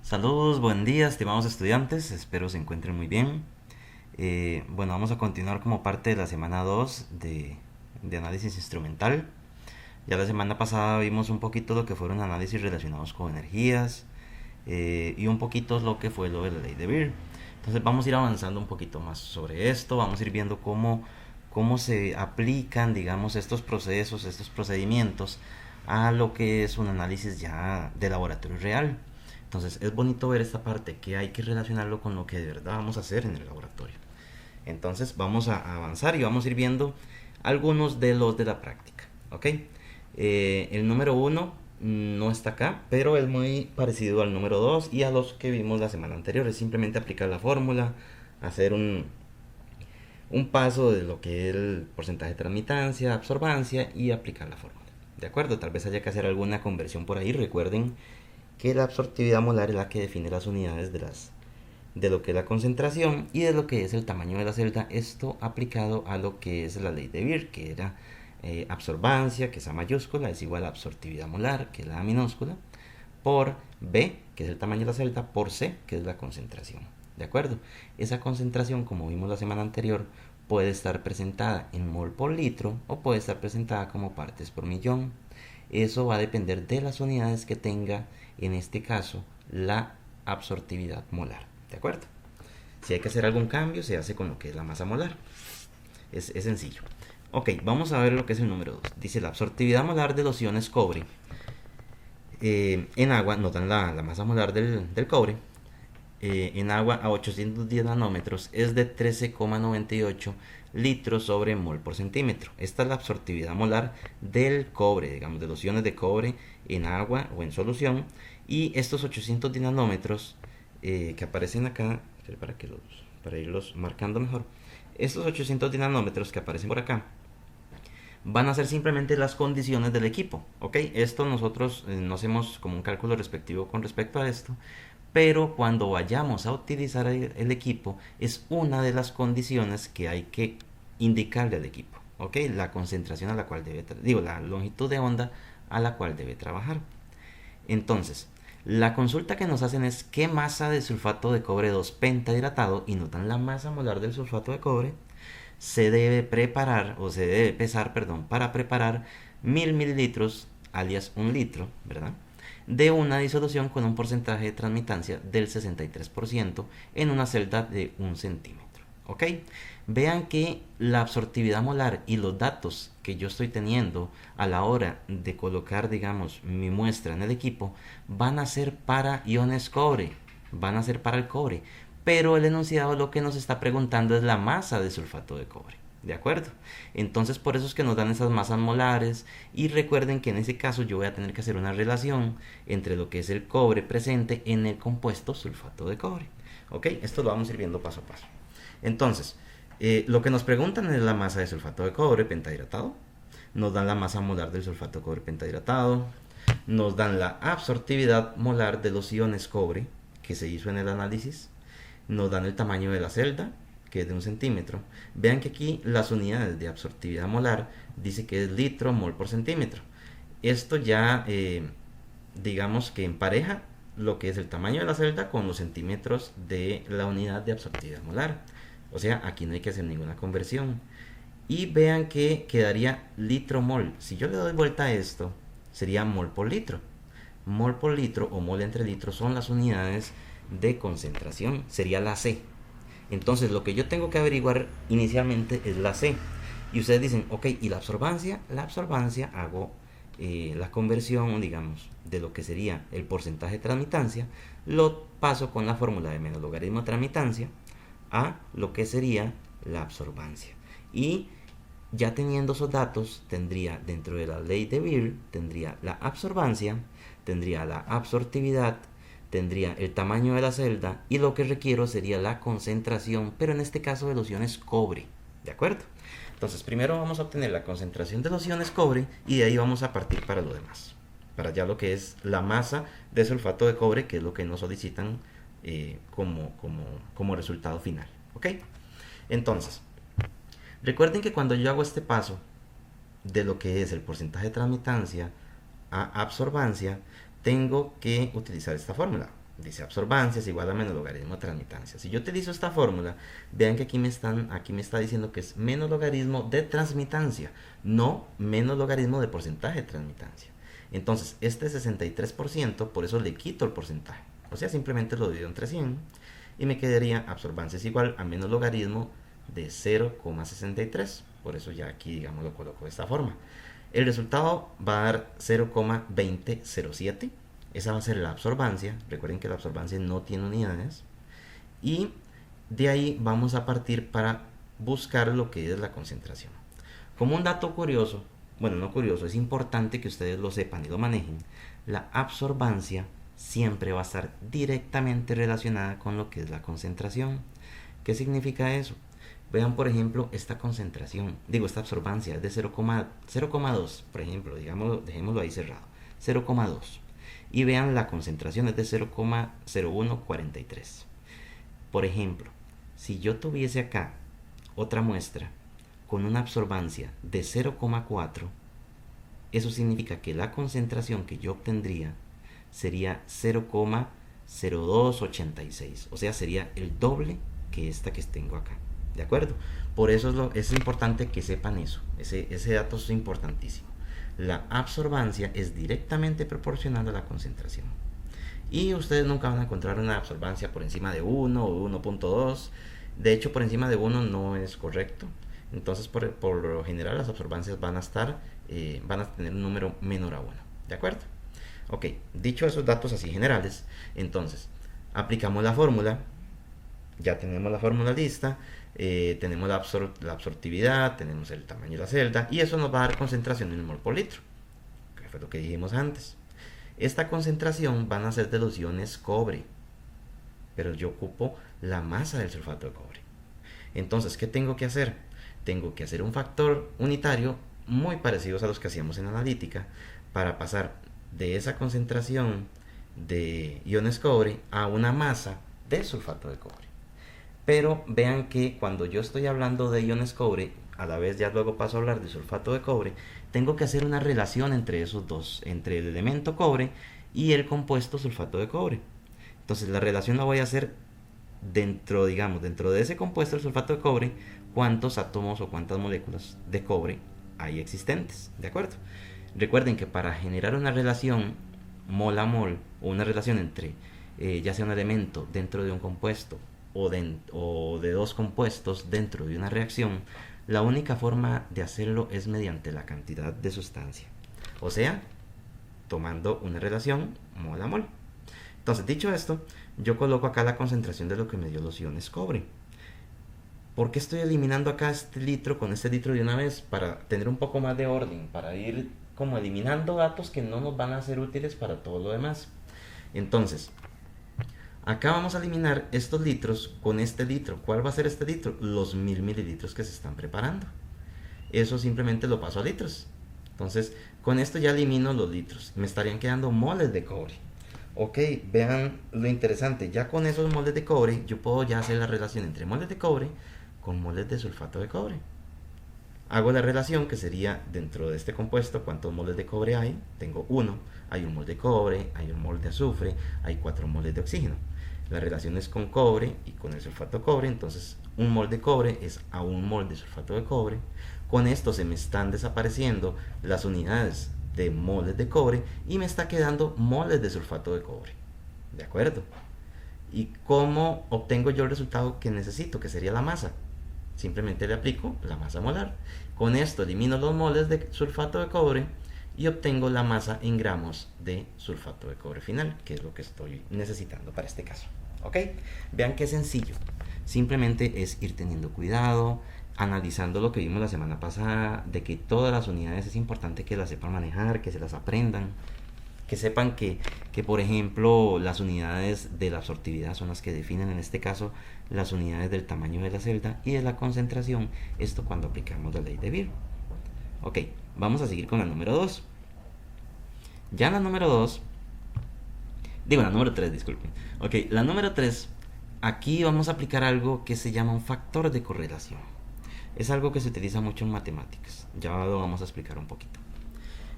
Saludos, buen día, estimados estudiantes, espero se encuentren muy bien. Bueno, vamos a continuar como parte de la semana 2 de análisis instrumental. Ya la semana pasada vimos un poquito lo que fueron análisis relacionados con energías y un poquito lo que fue lo de la ley de Beer. Entonces vamos a ir avanzando un poquito más sobre esto, vamos a ir viendo cómo se aplican, digamos, estos procesos, estos procedimientos a lo que es un análisis ya de laboratorio real. Entonces es bonito ver esta parte que hay que relacionarlo con lo que de verdad vamos a hacer en el laboratorio. Entonces vamos a avanzar y vamos a ir viendo algunos de los de la práctica. ¿Ok? El número uno no está acá, pero es muy parecido al número 2 y a los que vimos la semana anterior. Es simplemente aplicar la fórmula, hacer un paso de lo que es el porcentaje de transmitancia, absorbancia y aplicar la fórmula. ¿De acuerdo? Tal vez haya que hacer alguna conversión por ahí. Recuerden que la absortividad molar es la que define las unidades de lo que es la concentración y de lo que es el tamaño de la celda. Esto aplicado a lo que es la ley de Beer, que era absorbancia, que es A mayúscula, es igual a absortividad molar, que es la A minúscula, por B, que es el tamaño de la celda, por C, que es la concentración. ¿De acuerdo? Esa concentración, como vimos la semana anterior, puede estar presentada en mol por litro o puede estar presentada como partes por millón. Eso va a depender de las unidades que tenga, en este caso, la absortividad molar. ¿De acuerdo? Si hay que hacer algún cambio, se hace con lo que es la masa molar. Es sencillo. Ok, vamos a ver lo que es el número 2. Dice la absortividad molar de los iones cobre en agua, nos dan la masa molar del cobre. En agua a 810 nanómetros es de 13,98 litros sobre mol por centímetro. Esta es la absortividad molar del cobre, digamos, de los iones de cobre en agua o en solución. Y estos 810 nanómetros que aparecen acá, para irlos marcando mejor, estos 810 nanómetros que aparecen por acá van a ser simplemente las condiciones del equipo, ¿ok? Esto nosotros no hacemos como un cálculo respectivo con respecto a esto, pero cuando vayamos a utilizar el equipo es una de las condiciones que hay que indicarle al equipo, ¿ok? La concentración a la cual la longitud de onda a la cual debe trabajar. Entonces, la consulta que nos hacen es qué masa de sulfato de cobre 2 pentahidratado, y nos dan la masa molar del sulfato de cobre, se debe preparar o se debe pesar, perdón, para preparar 1000 mililitros, alias un litro, ¿verdad? De una disolución con un porcentaje de transmitancia del 63% en una celda de 1 centímetro. ¿Ok? Vean que la absortividad molar y los datos que yo estoy teniendo a la hora de colocar, digamos, mi muestra en el equipo van a ser para iones cobre, van a ser para el cobre, pero el enunciado lo que nos está preguntando es la masa de sulfato de cobre. ¿De acuerdo? Entonces por eso es que nos dan esas masas molares, y recuerden que en ese caso yo voy a tener que hacer una relación entre lo que es el cobre presente en el compuesto sulfato de cobre. ¿Ok? Esto lo vamos a ir viendo paso a paso. Entonces, lo que nos preguntan es la masa de sulfato de cobre pentahidratado, nos dan la masa molar del sulfato de cobre pentahidratado, nos dan la absortividad molar de los iones cobre que se hizo en el análisis, nos dan el tamaño de la celda, que es de 1 centímetro. Vean que aquí las unidades de absortividad molar dice que es litro mol por centímetro. Esto ya digamos que empareja lo que es el tamaño de la celda con los centímetros de la unidad de absortividad molar. O sea, aquí no hay que hacer ninguna conversión. Y vean que quedaría litro mol. Si yo le doy vuelta a esto, sería mol por litro. Mol por litro o mol entre litros son las unidades de concentración, sería la C. Entonces lo que yo tengo que averiguar inicialmente es la C. Y ustedes dicen, ok, ¿y la absorbancia? La absorbancia hago la conversión, digamos, de lo que sería el porcentaje de transmitancia, lo paso con la fórmula de menos logaritmo de transmitancia a lo que sería la absorbancia. Y ya teniendo esos datos, tendría dentro de la ley de Beer, tendría la absorbancia, tendría la absortividad, tendría el tamaño de la celda, y lo que requiero sería la concentración, pero en este caso de los iones cobre. ¿De acuerdo? Entonces primero vamos a obtener la concentración de los iones cobre y de ahí vamos a partir para lo demás. Para ya lo que es la masa de sulfato de cobre, que es lo que nos solicitan como resultado final. ¿Ok? Entonces, recuerden que cuando yo hago este paso de lo que es el porcentaje de transmitancia a absorbancia, tengo que utilizar esta fórmula. Dice absorbancia es igual a menos logaritmo de transmitancia. Si yo utilizo esta fórmula, vean que aquí me está diciendo que es menos logaritmo de transmitancia, no menos logaritmo de porcentaje de transmitancia. Entonces, este 63%, por eso le quito el porcentaje. O sea, simplemente lo divido entre 100 y me quedaría absorbancia es igual a menos logaritmo de 0,63. Por eso ya aquí, digamos, lo coloco de esta forma. El resultado va a dar 0,2007. Esa va a ser la absorbancia. Recuerden que la absorbancia no tiene unidades. Y de ahí vamos a partir para buscar lo que es la concentración. Como un dato curioso, bueno, no curioso, es importante que ustedes lo sepan y lo manejen. La absorbancia siempre va a estar directamente relacionada con lo que es la concentración. ¿Qué significa eso? Vean, por ejemplo, esta concentración, esta absorbancia es de 0,2, por ejemplo, digamos, dejémoslo ahí cerrado, 0,2. Y vean, la concentración es de 0,0143. Por ejemplo, si yo tuviese acá otra muestra con una absorbancia de 0,4, eso significa que la concentración que yo obtendría sería 0,0286. O sea, sería el doble que esta que tengo acá. ¿De acuerdo? Por eso es importante que sepan eso. Ese dato es importantísimo. La absorbancia es directamente proporcional a la concentración. Y ustedes nunca van a encontrar una absorbancia por encima de 1 o 1.2. De hecho, por encima de 1 no es correcto. Entonces, por lo general, las absorbancias van a tener un número menor a 1. ¿De acuerdo? Ok, dicho esos datos así generales, entonces, aplicamos la fórmula. Ya tenemos la fórmula lista. Tenemos la absortividad, tenemos el tamaño de la celda, y eso nos va a dar concentración en mol por litro, que fue lo que dijimos antes. Esta concentración van a ser de los iones cobre, pero yo ocupo la masa del sulfato de cobre. Entonces, ¿qué tengo que hacer? Tengo que hacer un factor unitario muy parecidos a los que hacíamos en analítica para pasar de esa concentración de iones cobre a una masa de sulfato de cobre. Pero vean que cuando yo estoy hablando de iones cobre, a la vez ya luego paso a hablar de sulfato de cobre, tengo que hacer una relación entre esos dos, entre el elemento cobre y el compuesto sulfato de cobre. Entonces la relación la voy a hacer dentro de ese compuesto, el sulfato de cobre, cuántos átomos o cuántas moléculas de cobre hay existentes, ¿de acuerdo? Recuerden que para generar una relación mol a mol, o una relación entre ya sea un elemento dentro de un compuesto o de dos compuestos dentro de una reacción, la única forma de hacerlo es mediante la cantidad de sustancia, o sea, tomando una relación mol a mol. Entonces, dicho esto, yo coloco acá la concentración de lo que me dio los iones cobre. ¿Por qué estoy eliminando acá este litro con este litro de una vez? Para tener un poco más de orden, para ir como eliminando datos que no nos van a ser útiles para todo lo demás. Entonces, acá vamos a eliminar estos litros con este litro. ¿Cuál va a ser este litro? Los 1000 mililitros que se están preparando. Eso simplemente lo paso a litros. Entonces, con esto ya elimino los litros. Me estarían quedando moles de cobre. Ok, vean lo interesante. Ya con esos moles de cobre, yo puedo ya hacer la relación entre moles de cobre con moles de sulfato de cobre. Hago la relación que sería dentro de este compuesto, ¿cuántos moles de cobre hay? Tengo 1, hay un mol de cobre, hay un mol de azufre, hay 4 moles de oxígeno. La relación es con cobre y con el sulfato de cobre, entonces un mol de cobre es a un mol de sulfato de cobre. Con esto se me están desapareciendo las unidades de moles de cobre y me está quedando moles de sulfato de cobre. ¿De acuerdo? ¿Y cómo obtengo yo el resultado que necesito, que sería la masa? Simplemente le aplico la masa molar. Con esto elimino los moles de sulfato de cobre y obtengo la masa en gramos de sulfato de cobre final, que es lo que estoy necesitando para este caso. ¿Ok? Vean qué sencillo. Simplemente es ir teniendo cuidado, analizando lo que vimos la semana pasada, de que todas las unidades es importante que las sepan manejar, que se las aprendan, que sepan que por ejemplo las unidades de la absortividad son las que definen en este caso las unidades del tamaño de la celda y de la concentración, esto cuando aplicamos la ley de Beer. Ok, vamos a seguir con la número 2. Ya la número 2, la número 3, disculpen. Ok, la número 3, aquí vamos a aplicar algo que se llama un factor de correlación. Es algo que se utiliza mucho en matemáticas, ya lo vamos a explicar un poquito.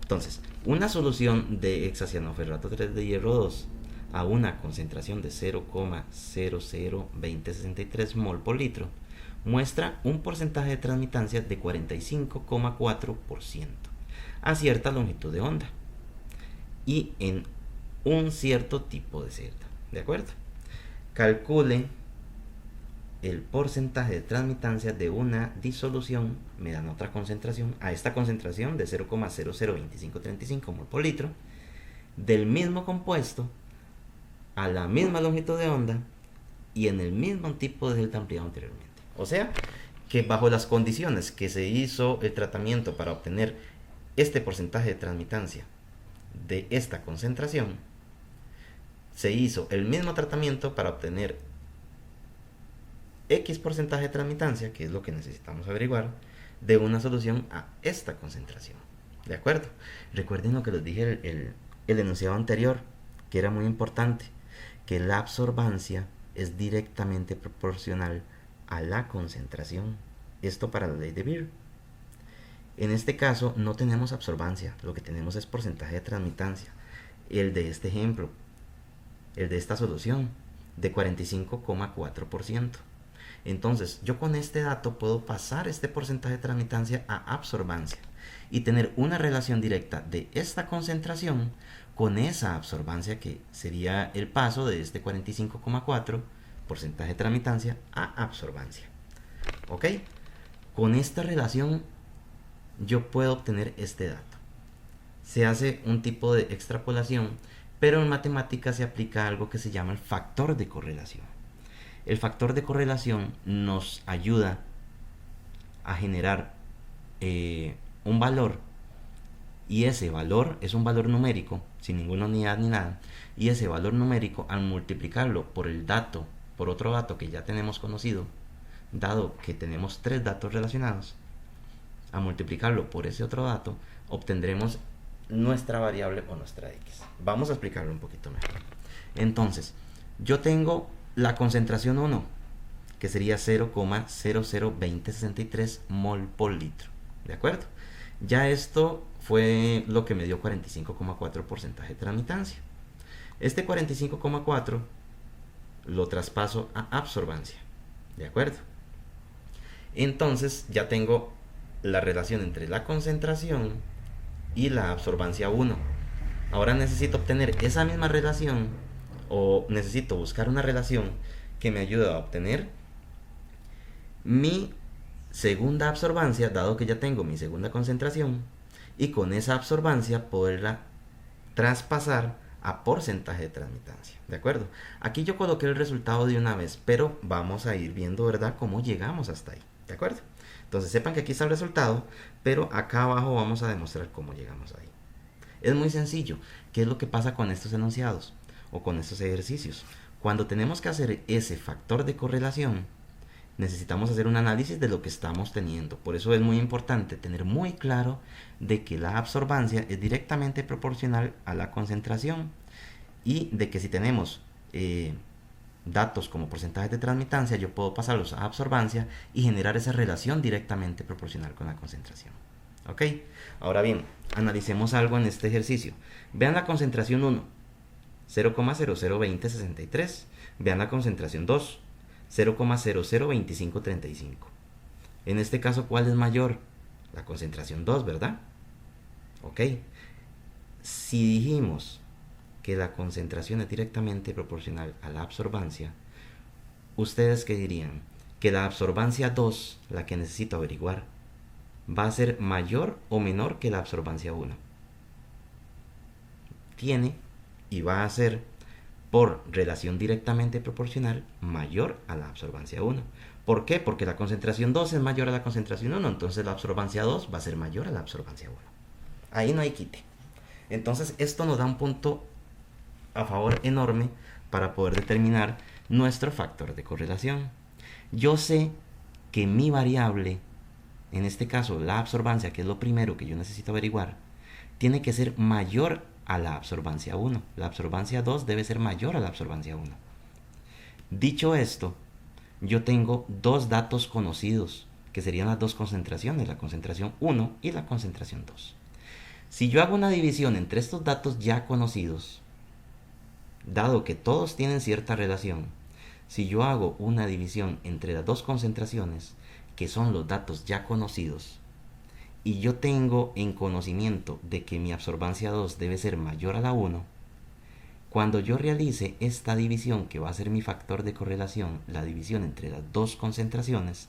Entonces, una solución de hexacianoferrato 3 de hierro 2 a una concentración de 0,002063 mol por litro, muestra un porcentaje de transmitancia de 45,4% a cierta longitud de onda y en un cierto tipo de celda. ¿De acuerdo? Calcule el porcentaje de transmitancia de una disolución, me dan otra concentración, a esta concentración de 0,002535 mol por litro, del mismo compuesto, a la misma longitud de onda y en el mismo tipo de celda ampliado anteriormente. O sea, que bajo las condiciones que se hizo el tratamiento para obtener este porcentaje de transmitancia de esta concentración, se hizo el mismo tratamiento para obtener X porcentaje de transmitancia, que es lo que necesitamos averiguar, de una solución a esta concentración. ¿De acuerdo? Recuerden lo que les dije el enunciado anterior, que era muy importante, que la absorbancia es directamente proporcional a la concentración. Esto para la ley de Beer. En este caso no tenemos absorbancia, lo que tenemos es porcentaje de transmitancia. El de este ejemplo, el de esta solución, de 45,4%. Entonces, yo con este dato puedo pasar este porcentaje de transmitancia a absorbancia y tener una relación directa de esta concentración con esa absorbancia, que sería el paso de este 45,4 porcentaje de transmitancia a absorbancia. ¿Ok? Con esta relación yo puedo obtener este dato. Se hace un tipo de extrapolación, pero en matemáticas se aplica algo que se llama el factor de correlación. El factor de correlación nos ayuda a generar un valor, y ese valor es un valor numérico, sin ninguna unidad ni nada, y ese valor numérico, al multiplicarlo por el dato, por otro dato que ya tenemos conocido, dado que tenemos 3 datos relacionados, a multiplicarlo por ese otro dato, obtendremos nuestra variable o nuestra x. Vamos a explicarlo un poquito mejor. Entonces, yo tengo la concentración 1, que sería 0,002063 mol por litro. ¿De acuerdo? Ya esto fue lo que me dio 45,4 porcentaje de transmitancia. Este 45,4 lo traspaso a absorbancia. ¿De acuerdo? Entonces ya tengo la relación entre la concentración y la absorbancia 1. Ahora necesito obtener esa misma relación, o necesito buscar una relación que me ayude a obtener mi segunda absorbancia, dado que ya tengo mi segunda concentración, y con esa absorbancia poderla traspasar a porcentaje de transmitancia. ¿De acuerdo? Aquí yo coloqué el resultado de una vez, pero vamos a ir viendo, ¿verdad?, cómo llegamos hasta ahí. ¿De acuerdo? Entonces sepan que aquí está el resultado, pero acá abajo vamos a demostrar cómo llegamos ahí. Es muy sencillo. ¿Qué es lo que pasa con estos enunciados o con estos ejercicios? Cuando tenemos que hacer ese factor de correlación, necesitamos hacer un análisis de lo que estamos teniendo. Por eso es muy importante tener muy claro de que la absorbancia es directamente proporcional a la concentración, y de que si tenemos datos como porcentajes de transmitancia, yo puedo pasarlos a absorbancia y generar esa relación directamente proporcional con la concentración. ¿Ok? Ahora bien, analicemos algo en este ejercicio. Vean la concentración 1, 0,002063. Vean la concentración 2, 0,002535. En este caso, ¿cuál es mayor? La concentración 2, ¿verdad? Ok. Si dijimos que la concentración es directamente proporcional a la absorbancia, ¿ustedes qué dirían? Que la absorbancia 2, la que necesito averiguar, ¿va a ser mayor o menor que la absorbancia 1? Tiene y va a ser, por relación directamente proporcional, mayor a la absorbancia 1. ¿Por qué? Porque la concentración 2 es mayor a la concentración 1, entonces la absorbancia 2 va a ser mayor a la absorbancia 1. Ahí no hay quite. Entonces esto nos da un punto a favor enorme para poder determinar nuestro factor de correlación. Yo sé que mi variable, en este caso la absorbancia, que es lo primero que yo necesito averiguar, tiene que ser mayor a la absorbancia 1. La absorbancia 2 debe ser mayor a la absorbancia 1. Dicho esto, yo tengo dos datos conocidos, que serían las dos concentraciones, la concentración 1 y la concentración 2. Si yo hago una división entre estos datos ya conocidos, dado que todos tienen cierta relación, si yo hago una división entre las dos concentraciones, que son los datos ya conocidos, y yo tengo en conocimiento de que mi absorbancia 2 debe ser mayor a la 1, cuando yo realice esta división, que va a ser mi factor de correlación, la división entre las dos concentraciones,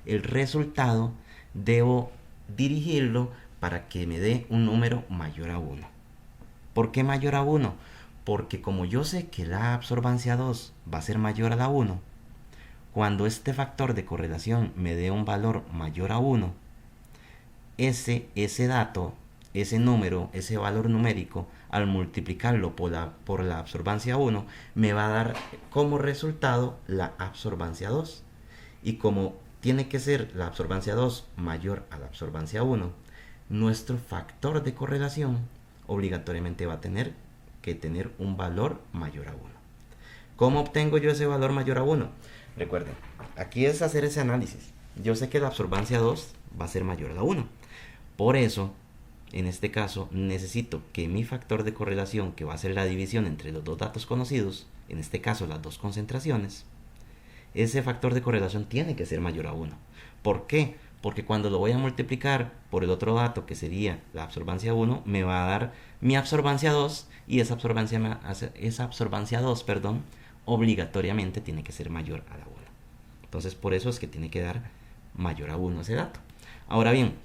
el resultado debo dirigirlo para que me dé un número mayor a 1. ¿Por qué mayor a 1? Porque como yo sé que la absorbancia 2 va a ser mayor a la 1, cuando este factor de correlación me dé un valor mayor a 1, ese dato, ese número, ese valor numérico, al multiplicarlo por la absorbancia 1, me va a dar como resultado la absorbancia 2. Y como tiene que ser la absorbancia 2 mayor a la absorbancia 1, nuestro factor de correlación obligatoriamente va a tener que tener un valor mayor a 1. ¿Cómo obtengo yo ese valor mayor a 1? Recuerden, aquí es hacer ese análisis. Yo sé que la absorbancia 2 va a ser mayor a la 1. Por eso, en este caso, necesito que mi factor de correlación, que va a ser la división entre los dos datos conocidos, en este caso las dos concentraciones, ese factor de correlación tiene que ser mayor a 1. ¿Por qué? Porque cuando lo voy a multiplicar por el otro dato, que sería la absorbancia 1, me va a dar mi absorbancia 2, y esa absorbancia 2, obligatoriamente tiene que ser mayor a la 1. Entonces, por eso es que tiene que dar mayor a 1 ese dato. Ahora bien,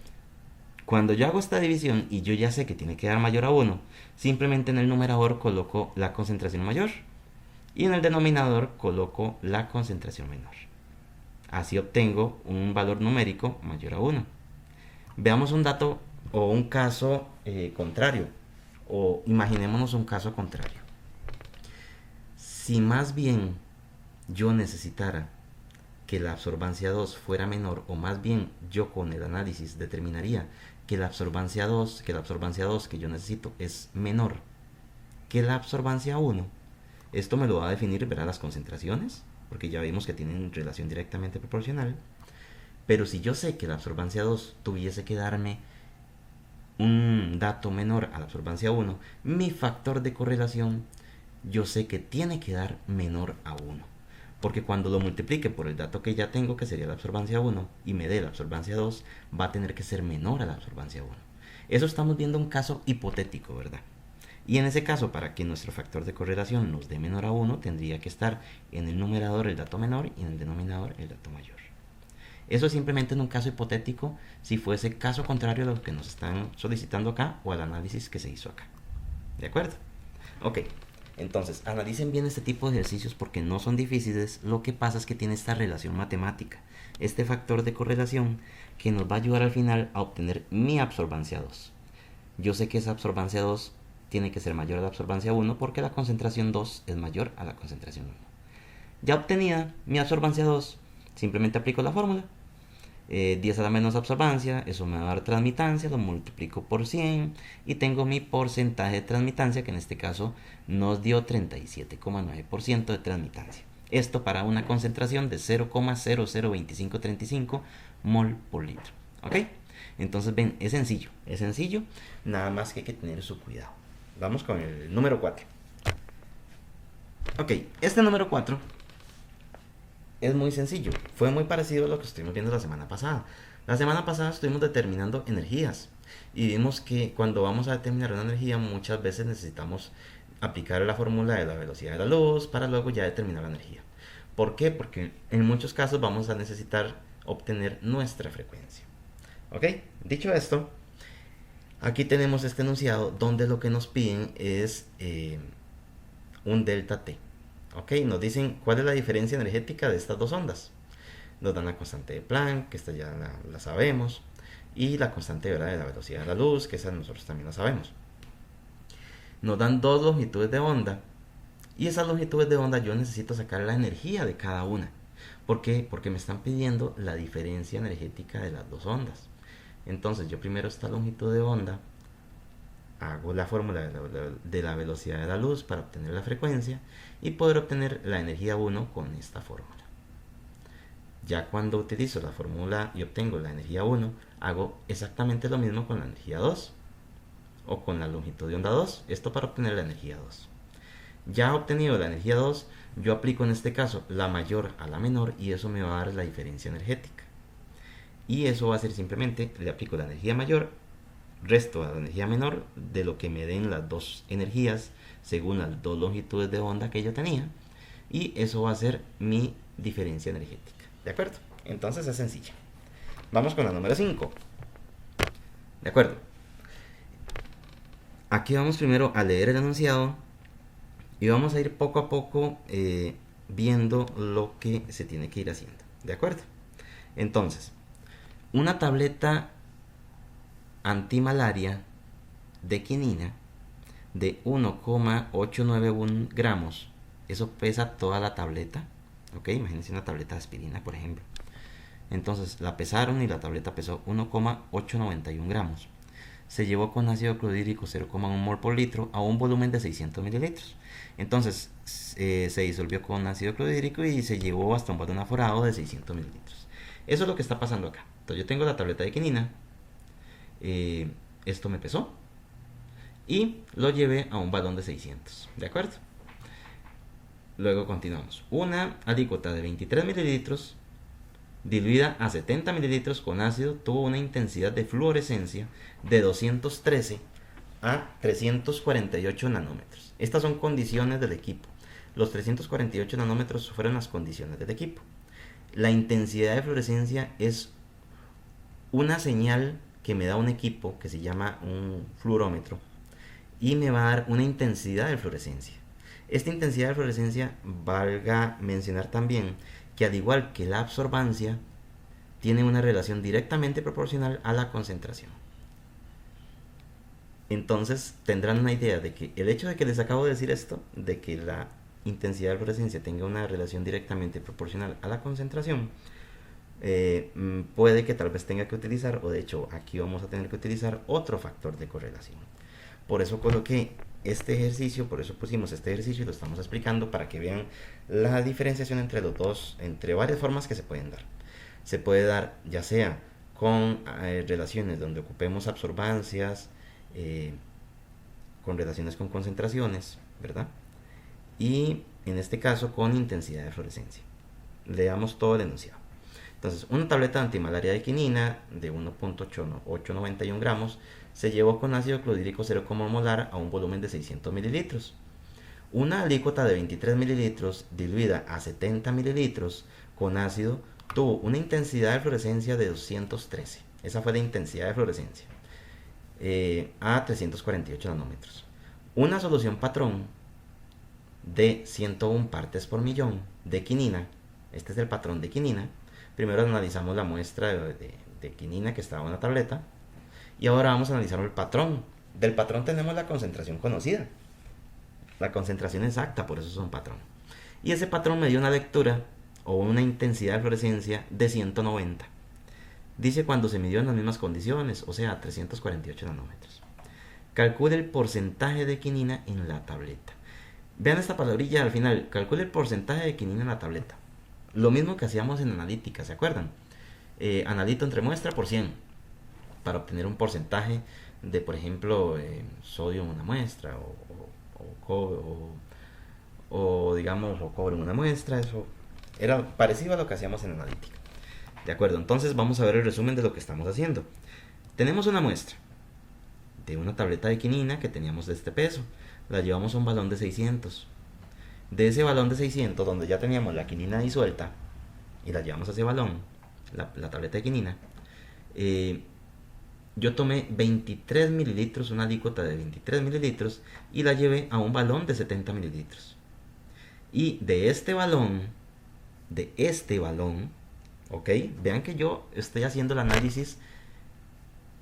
cuando yo hago esta división y yo ya sé que tiene que dar mayor a 1, simplemente en el numerador coloco la concentración mayor y en el denominador coloco la concentración menor. Así obtengo un valor numérico mayor a 1. Veamos un dato o un caso contrario, o imaginémonos un caso contrario. Si más bien yo necesitara que la absorbancia 2 fuera menor, o más bien yo con el análisis determinaría que la absorbancia 2 que yo necesito es menor que la absorbancia 1, esto me lo va a definir, verá, las concentraciones, porque ya vimos que tienen relación directamente proporcional. Pero si yo sé que la absorbancia 2 tuviese que darme un dato menor a la absorbancia 1, mi factor de correlación yo sé que tiene que dar menor a 1. Porque cuando lo multiplique por el dato que ya tengo, que sería la absorbancia 1, y me dé la absorbancia 2, va a tener que ser menor a la absorbancia 1. Eso estamos viendo un caso hipotético, ¿verdad? Y en ese caso, para que nuestro factor de correlación nos dé menor a 1, tendría que estar en el numerador el dato menor y en el denominador el dato mayor. Eso es simplemente en un caso hipotético, si fuese caso contrario a lo que nos están solicitando acá o al análisis que se hizo acá. ¿De acuerdo? Ok. Entonces, analicen bien este tipo de ejercicios porque no son difíciles. Lo que pasa es que tiene esta relación matemática, este factor de correlación que nos va a ayudar al final a obtener mi absorbancia 2. Yo sé que esa absorbancia 2 tiene que ser mayor a la absorbancia 1 porque la concentración 2 es mayor a la concentración 1. Ya obtenida mi absorbancia 2, simplemente aplico la fórmula. 10 a la menos absorbancia, eso me va a dar transmitancia, lo multiplico por 100 y tengo mi porcentaje de transmitancia, que en este caso nos dio 37,9% de transmitancia. Esto para una concentración de 0,002535 mol por litro. ¿Ok? Entonces ven, es sencillo, nada más que hay que tener su cuidado. Vamos con el número 4. Ok, este número 4 es muy sencillo. Fue muy parecido a lo que estuvimos viendo la semana pasada. La semana pasada estuvimos determinando energías. Y vimos que cuando vamos a determinar una energía, muchas veces necesitamos aplicar la fórmula de la velocidad de la luz para luego ya determinar la energía. ¿Por qué? Porque en muchos casos vamos a necesitar obtener nuestra frecuencia. ¿Ok? Dicho esto, aquí tenemos este enunciado donde lo que nos piden es un delta T. Ok, nos dicen cuál es la diferencia energética de estas dos ondas. Nos dan la constante de Planck, que esta ya la sabemos, y la constante, ¿verdad?, de la velocidad de la luz, que esa nosotros también la sabemos. Nos dan dos longitudes de onda, y esas longitudes de onda yo necesito sacar la energía de cada una. ¿Por qué? Porque me están pidiendo la diferencia energética de las dos ondas. Entonces yo primero esta longitud de onda hago la fórmula de la velocidad de la luz para obtener la frecuencia y poder obtener la energía 1 con esta fórmula. Ya cuando utilizo la fórmula y obtengo la energía 1, hago exactamente lo mismo con la energía 2 o con la longitud de onda 2, esto para obtener la energía 2. Ya obtenido la energía 2, yo aplico en este caso la mayor a la menor y eso me va a dar la diferencia energética. Y eso va a ser simplemente, le aplico la energía mayor, resto a la energía menor de lo que me den las dos energías según las dos longitudes de onda que yo tenía. Y eso va a ser mi diferencia energética. ¿De acuerdo? Entonces es sencilla. Vamos con la número 5. ¿De acuerdo? Aquí vamos primero a leer el enunciado y vamos a ir poco a poco viendo lo que se tiene que ir haciendo. ¿De acuerdo? Entonces, una tableta antimalaria de quinina de 1,891 gramos. Eso pesa toda la tableta. Ok, imagínense una tableta de aspirina, por ejemplo. Entonces la pesaron y la tableta pesó 1,891 gramos. Se llevó con ácido clorhídrico 0,1 mol por litro a un volumen de 600 mililitros. Entonces se disolvió con ácido clorhídrico y se llevó hasta un balón aforado de 600 mililitros. Eso es lo que está pasando acá. Entonces yo tengo la tableta de quinina. Esto me pesó y lo llevé a un balón de 600. ¿De acuerdo? Luego continuamos. Una alícuota de 23 mililitros diluida a 70 mililitros con ácido tuvo una intensidad de fluorescencia de 213 a 348 nanómetros. Estas son condiciones del equipo. Los 348 nanómetros fueron las condiciones del equipo. La intensidad de fluorescencia es una señal que me da un equipo que se llama un fluorómetro y me va a dar una intensidad de fluorescencia. Esta intensidad de fluorescencia, valga mencionar también que al igual que la absorbancia, tiene una relación directamente proporcional a la concentración. Entonces tendrán una idea de que el hecho de que les acabo de decir esto, de que la intensidad de fluorescencia tenga una relación directamente proporcional a la concentración, puede que tal vez tenga que utilizar, o de hecho aquí vamos a tener que utilizar otro factor de correlación. Por eso coloqué este ejercicio, por eso pusimos este ejercicio y lo estamos explicando para que vean la diferenciación entre los dos, entre varias formas que se pueden dar. Se puede dar ya sea con relaciones donde ocupemos absorbancias, con relaciones con concentraciones, ¿verdad? Y en este caso con intensidad de fluorescencia. Leamos todo el enunciado. Entonces, una tableta antimalaria de quinina de 1,891 gramos se llevó con ácido clorhídrico 0,1 molar a un volumen de 600 mililitros. Una alícuota de 23 mililitros diluida a 70 mililitros con ácido tuvo una intensidad de fluorescencia de 213. Esa fue la intensidad de fluorescencia. A 348 nanómetros. Una solución patrón de 101 partes por millón de quinina. Este es el patrón de quinina. Primero analizamos la muestra de quinina que estaba en la tableta. Y ahora vamos a analizar el patrón. Del patrón tenemos la concentración conocida. La concentración exacta, por eso es un patrón. Y ese patrón me dio una lectura o una intensidad de fluorescencia de 190. Dice cuando se midió en las mismas condiciones, o sea, 348 nanómetros. Calcule el porcentaje de quinina en la tableta. Vean esta palabrilla al final. Calcule el porcentaje de quinina en la tableta. Lo mismo que hacíamos en analítica, ¿se acuerdan? Analito entre muestra por 100 para obtener un porcentaje de, por ejemplo, sodio en una muestra o digamos, o cobre en una muestra. Eso era parecido a lo que hacíamos en analítica. De acuerdo, entonces vamos a ver el resumen de lo que estamos haciendo. Tenemos una muestra de una tableta de quinina que teníamos de este peso. La llevamos a un balón de 600. De ese balón de 600, donde ya teníamos la quinina disuelta, y la llevamos a ese balón, la tableta de quinina, yo tomé 23 mililitros, una alícuota de 23 mililitros, y la llevé a un balón de 70 mililitros. Y de este balón, ok, vean que yo estoy haciendo el análisis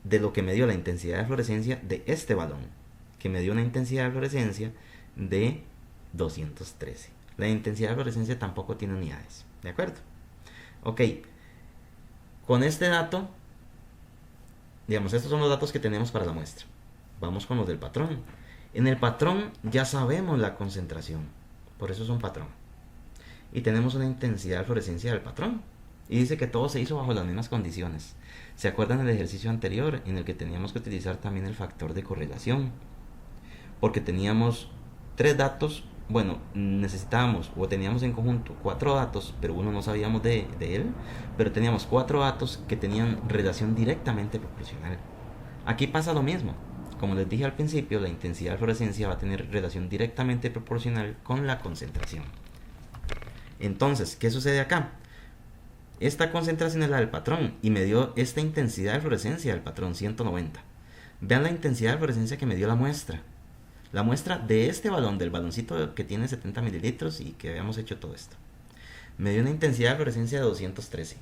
de lo que me dio la intensidad de fluorescencia de este balón, que me dio una intensidad de fluorescencia de 213. La intensidad de fluorescencia tampoco tiene unidades, ¿de acuerdo? Ok, con este dato, digamos, estos son los datos que tenemos para la muestra. Vamos con los del patrón. En el patrón ya sabemos la concentración, por eso es un patrón. Y tenemos una intensidad de fluorescencia del patrón. Y dice que todo se hizo bajo las mismas condiciones. ¿Se acuerdan del ejercicio anterior en el que teníamos que utilizar también el factor de correlación? Porque teníamos tres datos bueno, necesitábamos o teníamos en conjunto 4 datos, pero uno no sabíamos de él, pero teníamos 4 datos que tenían relación directamente proporcional. Aquí pasa lo mismo. Como les dije al principio, la intensidad de fluorescencia va a tener relación directamente proporcional con la concentración. Entonces, ¿qué sucede acá? Esta concentración es la del patrón y me dio esta intensidad de fluorescencia del patrón 190. Vean la intensidad de fluorescencia que me dio la muestra. La muestra de este balón, del baloncito que tiene 70 mililitros y que habíamos hecho todo esto. Me dio una intensidad de fluorescencia de 213.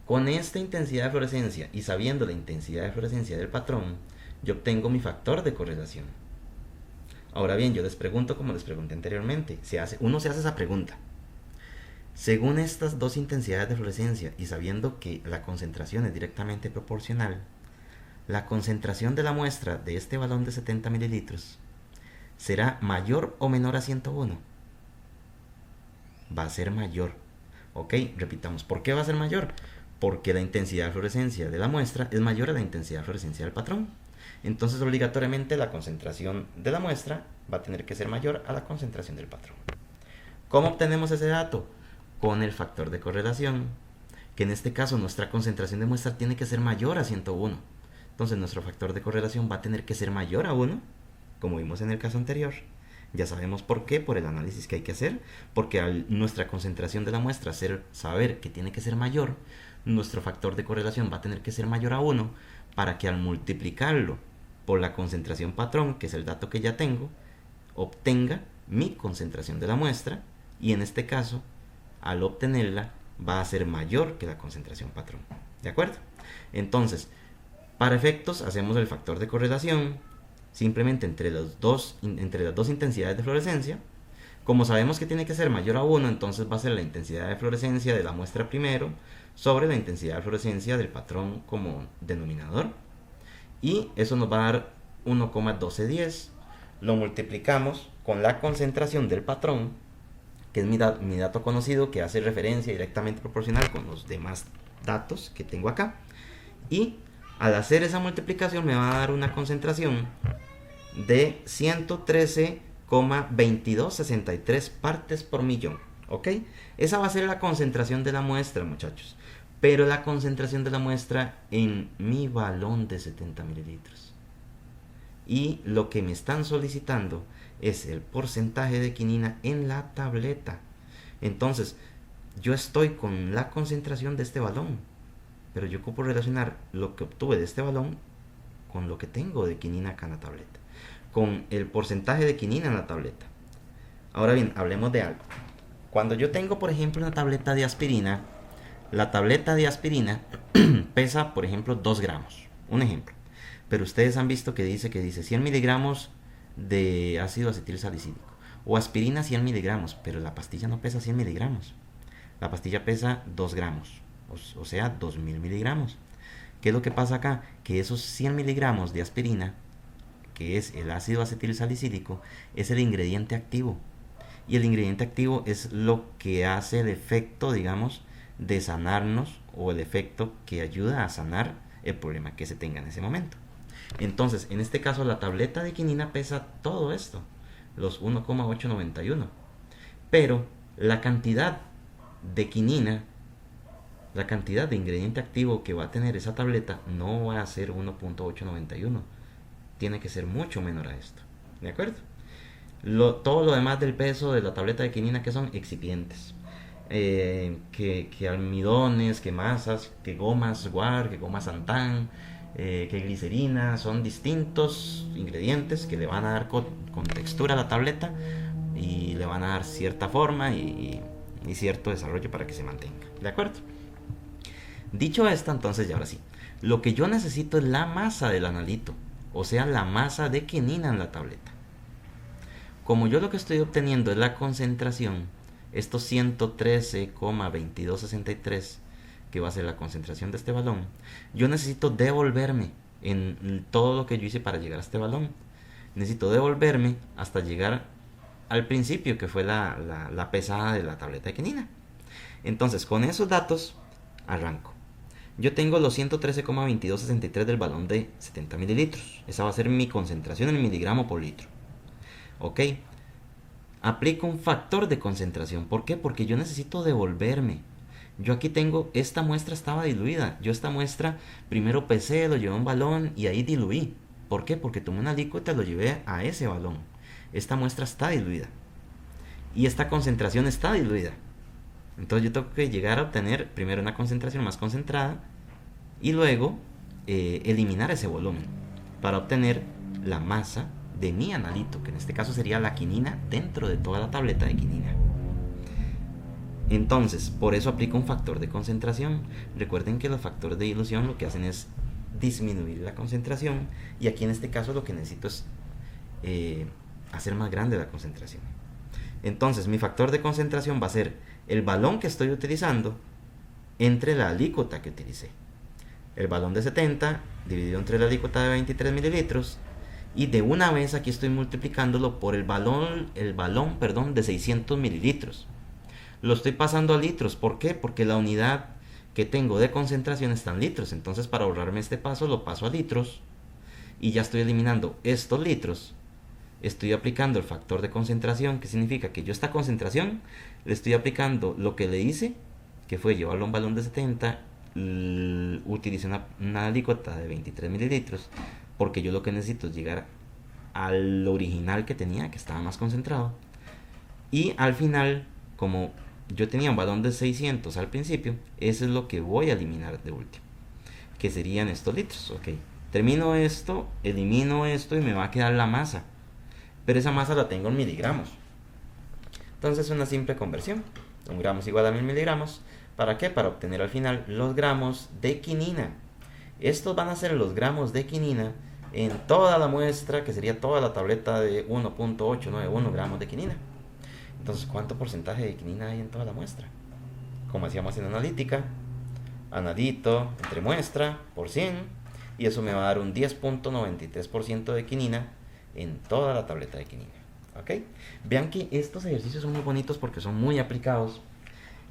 Con esta intensidad de fluorescencia y sabiendo la intensidad de fluorescencia del patrón, yo obtengo mi factor de correlación. Ahora bien, yo les pregunto como les pregunté anteriormente, uno se hace esa pregunta. Según estas dos intensidades de fluorescencia y sabiendo que la concentración es directamente proporcional, la concentración de la muestra de este balón de 70 mililitros será mayor o menor a 101. Va a ser mayor. Ok, repitamos, ¿por qué va a ser mayor? Porque la intensidad de fluorescencia de la muestra es mayor a la intensidad de fluorescencia del patrón. Entonces obligatoriamente la concentración de la muestra va a tener que ser mayor a la concentración del patrón. ¿Cómo obtenemos ese dato? Con el factor de correlación, que en este caso nuestra concentración de muestra tiene que ser mayor a 101. Entonces nuestro factor de correlación va a tener que ser mayor a 1, como vimos en el caso anterior. Ya sabemos por qué, por el análisis que hay que hacer, porque al nuestra concentración de la muestra saber que tiene que ser mayor, nuestro factor de correlación va a tener que ser mayor a 1 para que al multiplicarlo por la concentración patrón, que es el dato que ya tengo, obtenga mi concentración de la muestra y en este caso, al obtenerla, va a ser mayor que la concentración patrón. ¿De acuerdo? Entonces, para efectos hacemos el factor de correlación simplemente entre las dos intensidades de fluorescencia. Como sabemos que tiene que ser mayor a 1, entonces va a ser la intensidad de fluorescencia de la muestra primero sobre la intensidad de fluorescencia del patrón como denominador. Y eso nos va a dar 1,1210. Lo multiplicamos con la concentración del patrón, que es mi dato conocido, que hace referencia directamente proporcional con los demás datos que tengo acá. Y al hacer esa multiplicación me va a dar una concentración de 113,2263 partes por millón. ¿Ok? Esa va a ser la concentración de la muestra, muchachos. Pero la concentración de la muestra en mi balón de 70 mililitros. Y lo que me están solicitando es el porcentaje de quinina en la tableta. Entonces, yo estoy con la concentración de este balón, pero yo ocupo relacionar lo que obtuve de este balón con lo que tengo de quinina acá en la tableta, con el porcentaje de quinina en la tableta. Ahora bien, hablemos de algo. Cuando yo tengo, por ejemplo, una tableta de aspirina, la tableta de aspirina pesa, por ejemplo, 2 gramos. Un ejemplo. Pero ustedes han visto que dice 100 miligramos de ácido acetil salicílico. O aspirina 100 miligramos, pero la pastilla no pesa 100 miligramos. La pastilla pesa 2 gramos, o sea, 2000 miligramos. ¿Qué es lo que pasa acá? Que esos 100 miligramos de aspirina, que es el ácido acetil salicílico, es el ingrediente activo. Y el ingrediente activo es lo que hace el efecto, digamos, de sanarnos, o el efecto que ayuda a sanar el problema que se tenga en ese momento. Entonces, en este caso, la tableta de quinina pesa todo esto, los 1,891. Pero la cantidad de quinina, la cantidad de ingrediente activo que va a tener esa tableta no va a ser 1,891. Tiene que ser mucho menor a esto. ¿De acuerdo? Todo lo demás del peso de la tableta de quinina, que son excipientes. Que almidones, que masas, que gomas guar, que gomas santán, que glicerina, son distintos ingredientes que le van a dar con textura a la tableta y le van a dar cierta forma y cierto desarrollo para que se mantenga. ¿De acuerdo? Dicho esto, entonces, ya ahora sí, lo que yo necesito es la masa del analito, o sea, la masa de quinina en la tableta. Como yo lo que estoy obteniendo es la concentración, estos 113,2263, que va a ser la concentración de este balón, yo necesito devolverme en todo lo que yo hice para llegar a este balón. Necesito devolverme hasta llegar al principio, que fue la pesada de la tableta de quinina. Entonces, con esos datos, arranco. Yo tengo los 113,2263 del balón de 70 mililitros. Esa va a ser mi concentración en miligramo por litro. Ok. aplico un factor de concentración. ¿Por qué? Porque yo necesito devolverme. Yo aquí tengo, esta muestra estaba diluida. Yo esta muestra primero pesé, lo llevé a un balón y ahí diluí. ¿Por qué? Porque tomé una alícuota y lo llevé a ese balón. Esta muestra está diluida. Y esta concentración está diluida. Entonces yo tengo que llegar a obtener primero una concentración más concentrada y luego eliminar ese volumen para obtener la masa de mi analito, que en este caso sería la quinina dentro de toda la tableta de quinina. Entonces, por eso aplico un factor de concentración. Recuerden que los factores de dilución lo que hacen es disminuir la concentración, y aquí en este caso lo que necesito es hacer más grande la concentración. Entonces mi factor de concentración va a ser el balón que estoy utilizando entre la alícuota que utilicé. El balón de 70 dividido entre la alícuota de 23 mililitros, y de una vez aquí estoy multiplicándolo por el balón de 600 mililitros. Lo estoy pasando a litros. ¿Por qué? Porque la unidad que tengo de concentración está en litros. Entonces, para ahorrarme este paso, lo paso a litros y ya estoy eliminando estos litros. Estoy aplicando el factor de concentración, que significa que yo esta concentración le estoy aplicando lo que le hice, que fue llevarlo a un balón de 70, utilicé una alícuota de 23 mililitros, porque yo lo que necesito es llegar al original que tenía, que estaba más concentrado. Y al final, como yo tenía un balón de 600 al principio, eso es lo que voy a eliminar de último, que serían estos litros. Ok, termino esto, elimino esto y me va a quedar la masa, pero esa masa la tengo en miligramos. Entonces es una simple conversión. 1 gramo es igual a 1000 miligramos. ¿Para qué? Para obtener al final los gramos de quinina. Estos van a ser los gramos de quinina en toda la muestra, que sería toda la tableta de 1.891 gramos de quinina. Entonces, ¿cuánto porcentaje de quinina hay en toda la muestra? Como hacíamos en analítica, analito entre muestra por 100, y eso me va a dar un 10.93% de quinina en toda la tableta de quinina. ¿Ok? Vean que estos ejercicios son muy bonitos porque son muy aplicados,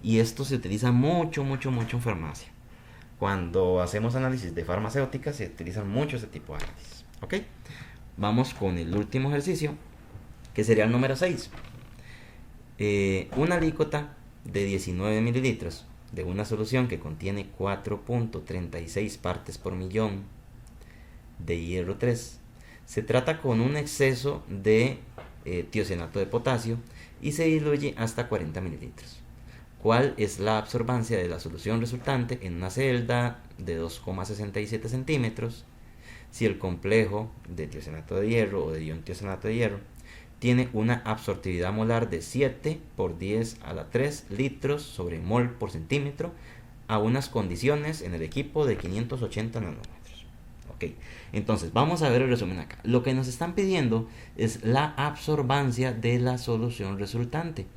y esto se utiliza mucho en farmacia. Cuando hacemos análisis de farmacéuticas se utilizan mucho ese tipo de análisis. ¿Ok? Vamos con el último ejercicio, que sería el número 6. Una alícuota de 19 mililitros de una solución que contiene 4.36 partes por millón de hierro 3. Se trata con un exceso de tiocenato de potasio y se diluye hasta 40 mililitros. ¿Cuál es la absorbancia de la solución resultante en una celda de 2,67 centímetros si el complejo de tiocenato de hierro o de ion tiocenato de hierro tiene una absortividad molar de 7 por 10 a la 3 litros sobre mol por centímetro a unas condiciones en el equipo de 580 nanómetros? Ok, entonces vamos a ver el resumen acá. Lo que nos están pidiendo es la absorbancia de la solución resultante.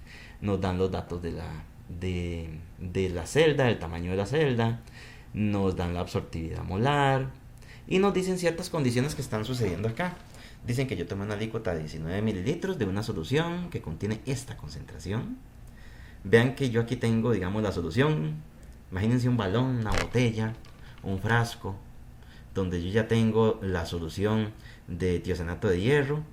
Nos dan los datos de la celda, el tamaño de la celda, nos dan la absortividad molar y nos dicen ciertas condiciones que están sucediendo acá. Dicen que yo tomé una alícuota de 19 mililitros de una solución que contiene esta concentración. Vean que yo aquí tengo, digamos, la solución. Imagínense un balón, una botella, un frasco, donde yo ya tengo la solución de tiocenato de hierro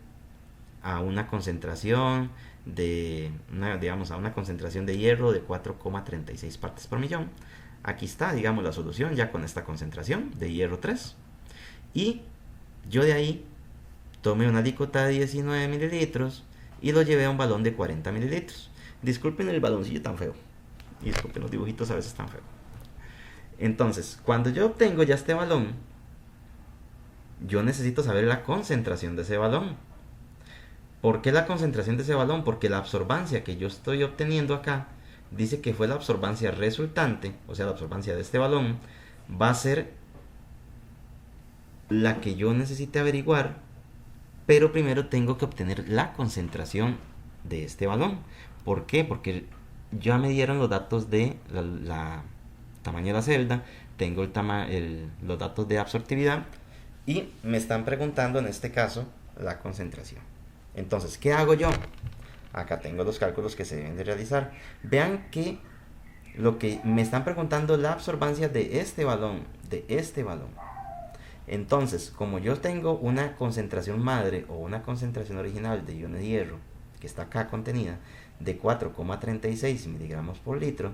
a una concentración a una concentración de hierro de 4,36 partes por millón. Aquí está, digamos, la solución ya con esta concentración de hierro 3. Y yo de ahí tomé una alícuota de 19 mililitros y lo llevé a un balón de 40 mililitros. Disculpen el baloncillo tan feo. Y disculpen los dibujitos a veces tan feos. Entonces, cuando yo obtengo ya este balón, yo necesito saber la concentración de ese balón. ¿Por qué la concentración de ese balón? Porque la absorbancia que yo estoy obteniendo acá dice que fue la absorbancia resultante, o sea, la absorbancia de este balón, va a ser la que yo necesite averiguar, pero primero tengo que obtener la concentración de este balón. ¿Por qué? Porque ya me dieron los datos de la tamaño de la celda, tengo los datos de absortividad y me están preguntando en este caso la concentración. Entonces, ¿qué hago yo? Acá tengo los cálculos que se deben de realizar. Vean que lo que me están preguntando es la absorbancia de este balón, Entonces, como yo tengo una concentración madre o una concentración original de iones de hierro, que está acá contenida, de 4,36 miligramos por litro,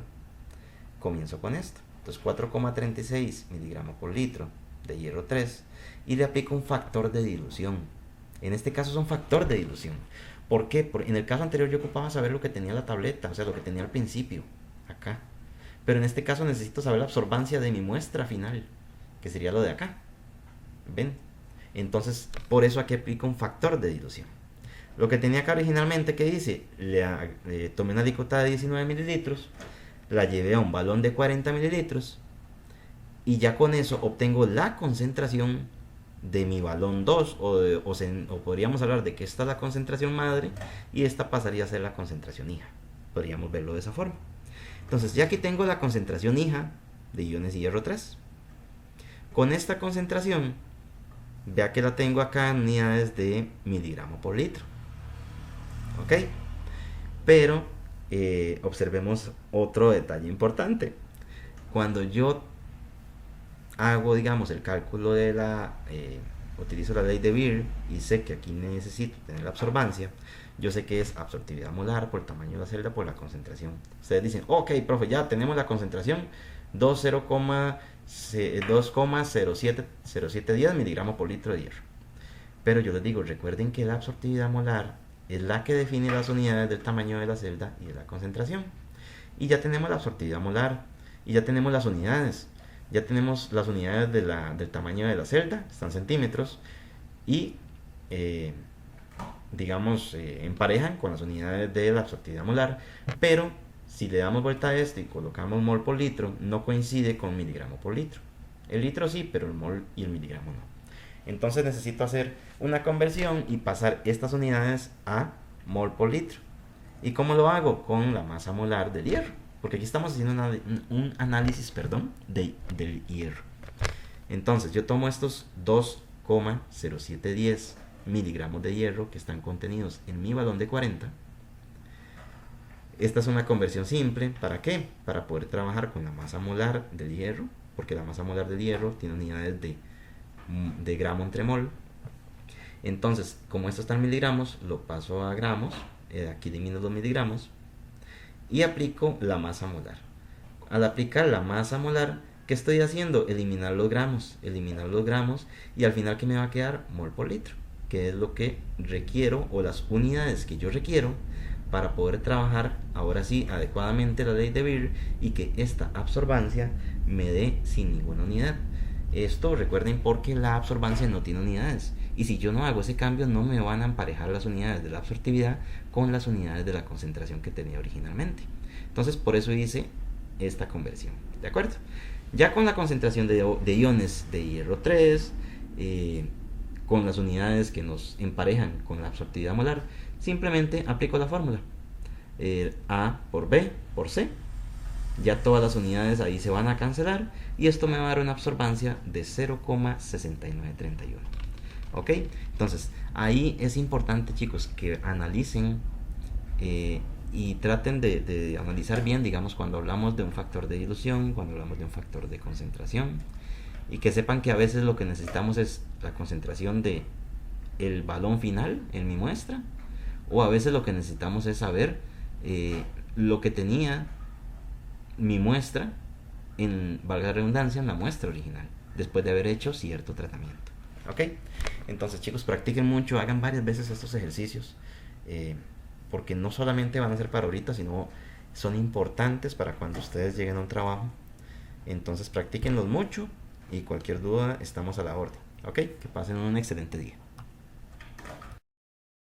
comienzo con esto. Entonces 4,36 miligramos por litro de hierro 3 y le aplico un factor de dilución. En este caso es un factor de dilución. ¿Por qué? Porque en el caso anterior yo ocupaba saber lo que tenía la tableta, o sea, lo que tenía al principio, acá. Pero en este caso necesito saber la absorbancia de mi muestra final, que sería lo de acá. ¿Ven? Entonces, por eso aquí aplico un factor de dilución. Lo que tenía acá originalmente, que dice, tomé una alicota de 19 mililitros, la llevé a un balón de 40 mililitros, y ya con eso obtengo la concentración de mi balón 2, o podríamos hablar de que esta es la concentración madre, y esta pasaría a ser la concentración hija. Podríamos verlo de esa forma. Entonces, ya aquí tengo la concentración hija de iones de hierro 3. Con esta concentración, vea que la tengo acá en unidades de miligramo por litro. ¿Ok? Pero observemos otro detalle importante. Cuando yo hago, digamos, el cálculo de utilizo la ley de Beer y sé que aquí necesito tener la absorbancia, yo sé que es absortividad molar por el tamaño de la celda por la concentración. Ustedes dicen, ok, profe, ya tenemos la concentración 2,0710 miligramos por litro de hierro. Pero yo les digo, recuerden que la absortividad molar es la que define las unidades del tamaño de la celda y de la concentración. Y ya tenemos la absortividad molar y ya tenemos las unidades. Ya tenemos las unidades del tamaño de la celda, están centímetros, y digamos emparejan con las unidades de la absortividad molar, pero si le damos vuelta a esto y colocamos mol por litro, no coincide con miligramo por litro. El litro sí, pero el mol y el miligramo no. Entonces necesito hacer una conversión y pasar estas unidades a mol por litro. ¿Y cómo lo hago? Con la masa molar del hierro, porque aquí estamos haciendo un análisis, del hierro. Entonces yo tomo estos 2,0710 miligramos de hierro que están contenidos en mi balón de 40. Esta es una conversión simple. ¿Para qué? Para poder trabajar con la masa molar del hierro, porque la masa molar del hierro tiene unidades de gramo entre mol. Entonces, como esto está en miligramos, lo paso a gramos. Aquí elimino los miligramos y aplico la masa molar. Al aplicar la masa molar, ¿qué estoy haciendo? Eliminar los gramos, y al final, ¿qué me va a quedar? Mol por litro, que es lo que requiero, o las unidades que yo requiero para poder trabajar ahora sí adecuadamente la ley de Beer y que esta absorbancia me dé sin ninguna unidad. Esto recuerden, porque la absorbancia no tiene unidades, y si yo no hago ese cambio no me van a emparejar las unidades de la absortividad con las unidades de la concentración que tenía originalmente. Entonces por eso hice esta conversión, ¿de acuerdo? Ya con la concentración de iones de hierro 3, con las unidades que nos emparejan con la absortividad molar, simplemente aplico la fórmula, A por B por C. Ya todas las unidades ahí se van a cancelar y esto me va a dar una absorbancia de 0,6931. ¿Ok? Entonces ahí es importante, chicos, que analicen y traten de analizar bien, digamos, cuando hablamos de un factor de dilución, cuando hablamos de un factor de concentración, y que sepan que a veces lo que necesitamos es la concentración de el balón final en mi muestra, o a veces lo que necesitamos es saber lo que tenía mi muestra, valga la redundancia, en la muestra original, después de haber hecho cierto tratamiento. ¿Ok? Entonces, chicos, practiquen mucho, hagan varias veces estos ejercicios, porque no solamente van a ser para ahorita, sino son importantes para cuando ustedes lleguen a un trabajo. Entonces, practíquenlos mucho y cualquier duda estamos a la orden. ¿Ok? Que pasen un excelente día.